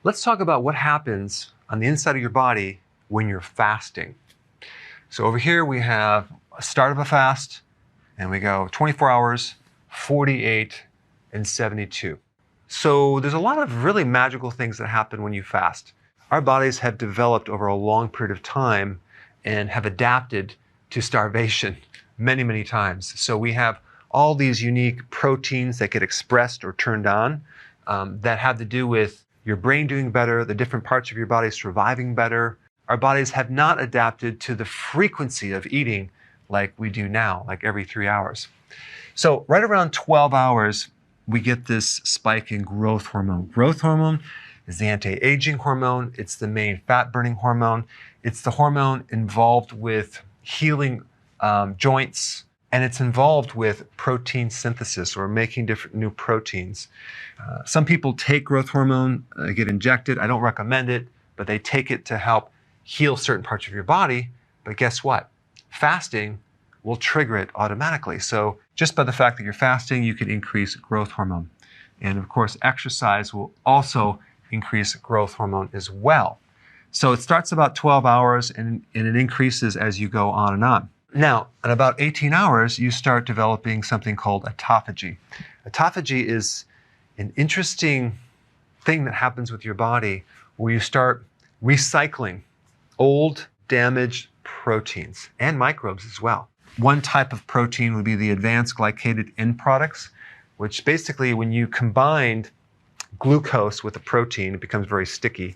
Let's talk about what happens on the inside of your body when you're fasting. So over here we have a start of a fast, and we go 24 hours, 48, and 72. So there's a lot of really magical things that happen when you fast. Our bodies have developed over a long period of time and have adapted to starvation many, many times. So we have all these unique proteins that get expressed or turned on that have to do with your brain doing better, the different parts of your body surviving better. Our bodies have not adapted to the frequency of eating like we do now, like every 3 hours. So right around 12 hours, we get this spike in growth hormone. Growth hormone is the anti-aging hormone. It's the main fat-burning hormone. It's the hormone involved with healing joints, and it's involved with protein synthesis or making different new proteins. Some people take growth hormone, get injected. I don't recommend it, but they take it to help heal certain parts of your body. But guess what? Fasting will trigger it automatically. So just by the fact that you're fasting, you can increase growth hormone. And of course, exercise will also increase growth hormone as well. So it starts about 12 hours and it increases as you go on and on. Now, at about 18 hours, you start developing something called autophagy. Autophagy is an interesting thing that happens with your body where you start recycling old, damaged proteins and microbes as well. One type of protein would be the advanced glycated end products, which basically when you combine glucose with a protein, it becomes very sticky.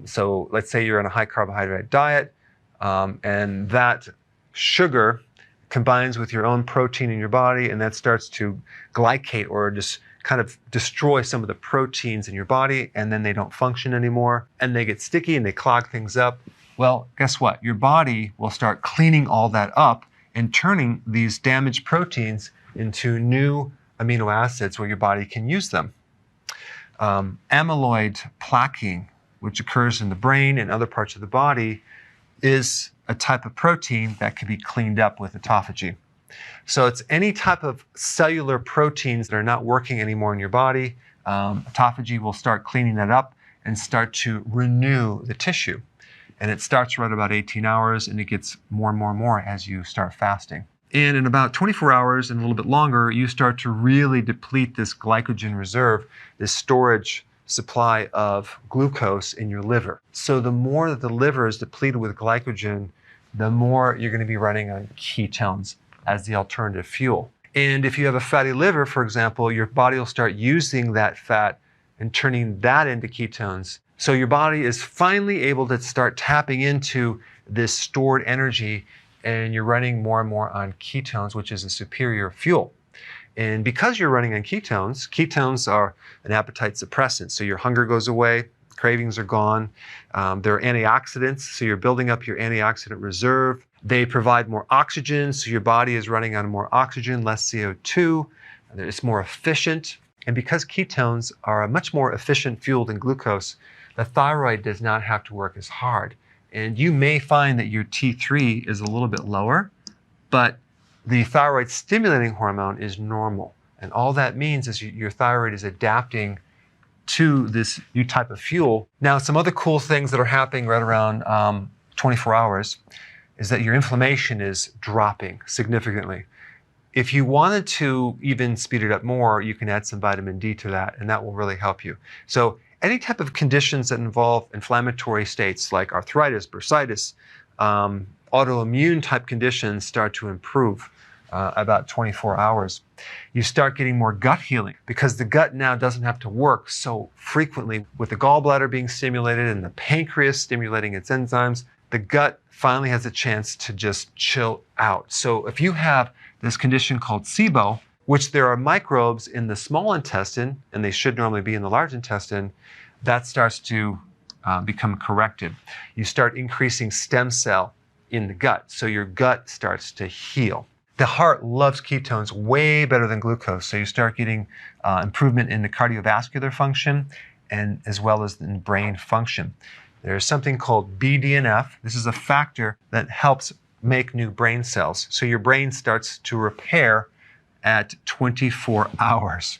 So let's say you're on a high carbohydrate diet and that sugar combines with your own protein in your body, and that starts to glycate or just kind of destroy some of the proteins in your body, and then they don't function anymore, and they get sticky and they clog things up. Well, guess what? Your body will start cleaning all that up and turning these damaged proteins into new amino acids where your body can use them. Amyloid plaquing, which occurs in the brain and other parts of the body, is a type of protein that can be cleaned up with autophagy. So it's any type of cellular proteins that are not working anymore in your body. Autophagy will start cleaning that up and start to renew the tissue. And it starts right about 18 hours and it gets more and more and more as you start fasting. And in about 24 hours and a little bit longer, you start to really deplete this glycogen reserve, this storage supply of glucose in your liver. So the more that the liver is depleted with glycogen, the more you're going to be running on ketones as the alternative fuel. And if you have a fatty liver, for example, your body will start using that fat and turning that into ketones. So your body is finally able to start tapping into this stored energy, and you're running more and more on ketones, which is a superior fuel. And because you're running on ketones, ketones are an appetite suppressant. So your hunger goes away, cravings are gone. They're antioxidants, so you're building up your antioxidant reserve. They provide more oxygen, so your body is running on more oxygen, less CO2. It's more efficient. And because ketones are a much more efficient fuel than glucose, the thyroid does not have to work as hard. And you may find that your T3 is a little bit lower, but the thyroid stimulating hormone is normal. And all that means is your thyroid is adapting to this new type of fuel. Now, some other cool things that are happening right around 24 hours is that your inflammation is dropping significantly. If you wanted to even speed it up more, you can add some vitamin D to that, and that will really help you. So any type of conditions that involve inflammatory states like arthritis, bursitis, autoimmune type conditions start to improve about 24 hours. You start getting more gut healing because the gut now doesn't have to work so frequently with the gallbladder being stimulated and the pancreas stimulating its enzymes. The gut finally has a chance to just chill out. So if you have this condition called SIBO, which there are microbes in the small intestine, and they should normally be in the large intestine, that starts to become corrected. You start increasing stem cell in the gut, so your gut starts to heal. The heart loves ketones way better than glucose, so you start getting improvement in the cardiovascular function and as well as in brain function. There's something called BDNF. This is a factor that helps make new brain cells. So your brain starts to repair at 24 hours.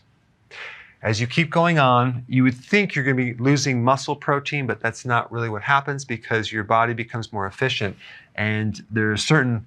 As you keep going on, you would think you're going to be losing muscle protein, but that's not really what happens because your body becomes more efficient. And there are certain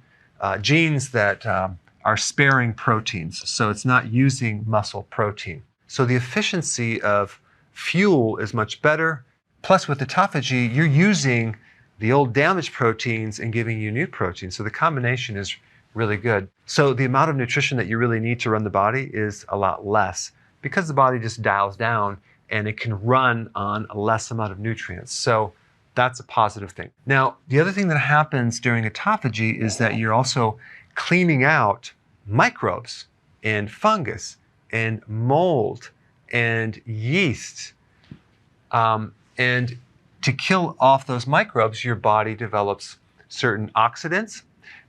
genes that are sparing proteins, so it's not using muscle protein. So the efficiency of fuel is much better. Plus with autophagy, you're using the old damaged proteins and giving you new proteins. So the combination is really good. So the amount of nutrition that you really need to run the body is a lot less because the body just dials down and it can run on a less amount of nutrients. So that's a positive thing. Now, the other thing that happens during autophagy is that you're also cleaning out microbes and fungus and mold and yeast. And to kill off those microbes, your body develops certain oxidants,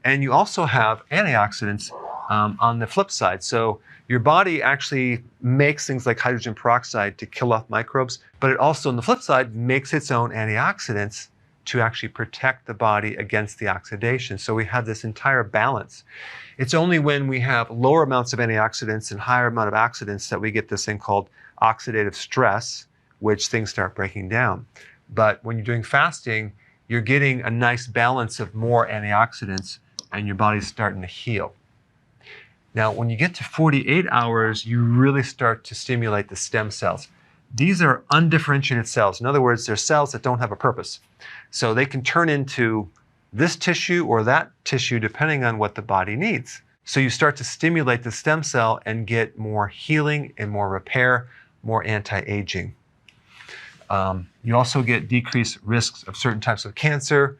and you also have antioxidants on the flip side. So your body actually makes things like hydrogen peroxide to kill off microbes, but it also, on the flip side, makes its own antioxidants to actually protect the body against the oxidation. So we have this entire balance. It's only when we have lower amounts of antioxidants and higher amount of oxidants that we get this thing called oxidative stress, which things start breaking down. But when you're doing fasting, you're getting a nice balance of more antioxidants and your body's starting to heal. Now, when you get to 48 hours, you really start to stimulate the stem cells. These are undifferentiated cells. In other words, they're cells that don't have a purpose. So they can turn into this tissue or that tissue depending on what the body needs. So you start to stimulate the stem cell and get more healing and more repair, more anti-aging. You also get decreased risks of certain types of cancer.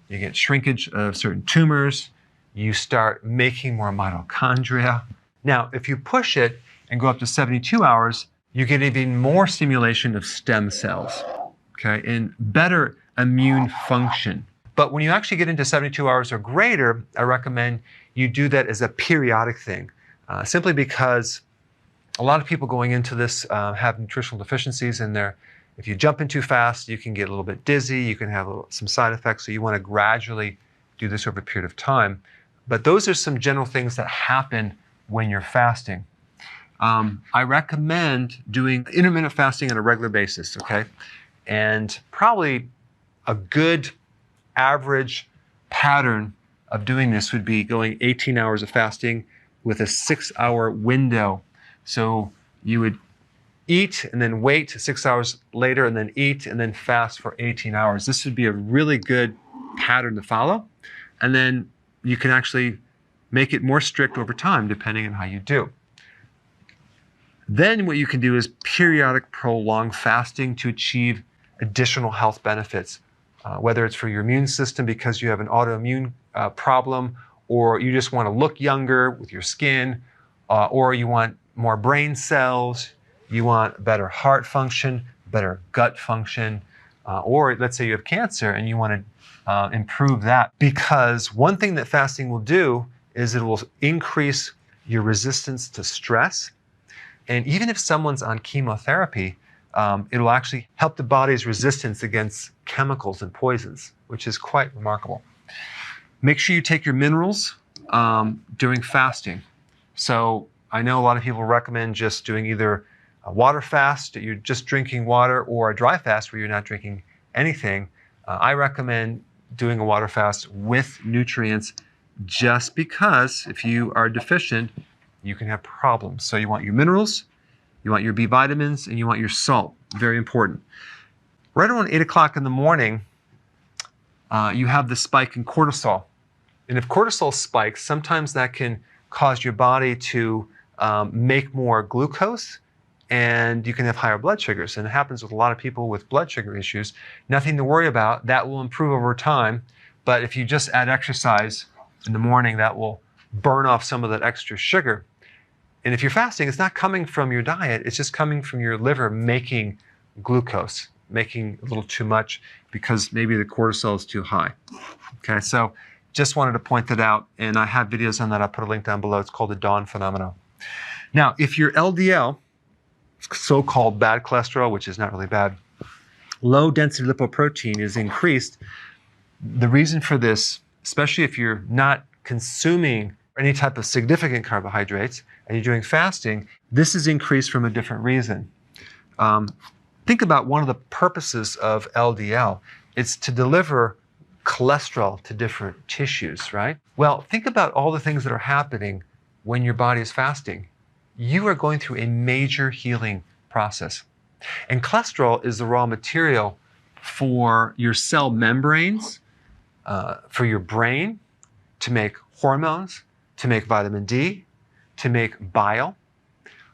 You get shrinkage of certain tumors. You start making more mitochondria. Now, if you push it and go up to 72 hours, you get even more stimulation of stem cells, okay, and better immune function. But when you actually get into 72 hours or greater, I recommend you do that as a periodic thing, simply because a lot of people going into this have nutritional deficiencies in there. If you jump in too fast, you can get a little bit dizzy, you can have some side effects, so you want to gradually do this over a period of time. But those are some general things that happen when you're fasting. I recommend doing intermittent fasting on a regular basis, okay? And probably a good average pattern of doing this would be going 18 hours of fasting with a 6-hour window. So you would eat and then wait 6 hours later and then eat and then fast for 18 hours. This would be a really good pattern to follow. And then you can actually make it more strict over time depending on how you do. Then what you can do is periodic prolonged fasting to achieve additional health benefits, whether it's for your immune system because you have an autoimmune problem, or you just want to look younger with your skin, or you want more brain cells, you want better heart function, better gut function, or let's say you have cancer and you want to improve that. Because one thing that fasting will do is it will increase your resistance to stress. And even if someone's on chemotherapy, it will actually help the body's resistance against chemicals and poisons, which is quite remarkable. Make sure you take your minerals during fasting. So I know a lot of people recommend just doing either a water fast, you're just drinking water, or a dry fast where you're not drinking anything. I recommend doing a water fast with nutrients just because if you are deficient, you can have problems. So you want your minerals, you want your B vitamins, and you want your salt. Very important. Right around 8 o'clock in the morning, you have the spike in cortisol. And if cortisol spikes, sometimes that can cause your body to make more glucose, and you can have higher blood sugars. And it happens with a lot of people with blood sugar issues. Nothing to worry about. That will improve over time. But if you just add exercise in the morning, that will burn off some of that extra sugar. And if you're fasting, it's not coming from your diet. It's just coming from your liver making glucose, making a little too much because maybe the cortisol is too high. Okay, so just wanted to point that out. And I have videos on that. I'll put a link down below. It's called the Dawn Phenomenon. Now, if your LDL, so-called bad cholesterol, which is not really bad, low density lipoprotein is increased. The reason for this, especially if you're not consuming any type of significant carbohydrates and you're doing fasting, this is increased from a different reason. Think about one of the purposes of LDL. It's to deliver cholesterol to different tissues, right? Well, think about all the things that are happening when your body is fasting. You are going through a major healing process. And cholesterol is the raw material for your cell membranes, for your brain, to make hormones, to make vitamin D, to make bile.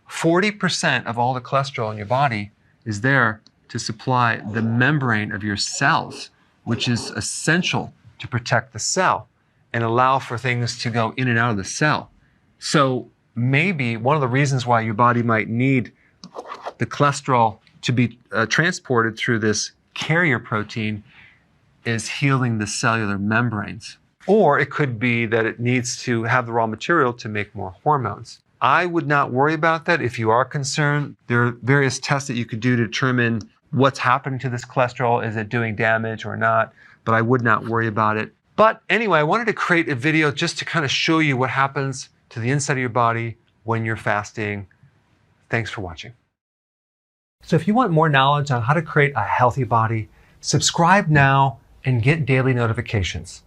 40% of all the cholesterol in your body is there to supply the membrane of your cells, which is essential to protect the cell and allow for things to go in and out of the cell. So maybe one of the reasons why your body might need the cholesterol to be transported through this carrier protein is healing the cellular membranes. Or it could be that it needs to have the raw material to make more hormones. I would not worry about that if you are concerned. There are various tests that you could do to determine what's happening to this cholesterol. Is it doing damage or not? But I would not worry about it. But anyway, I wanted to create a video just to kind of show you what happens to the inside of your body when you're fasting. Thanks for watching. So if you want more knowledge on how to create a healthy body, subscribe now and get daily notifications.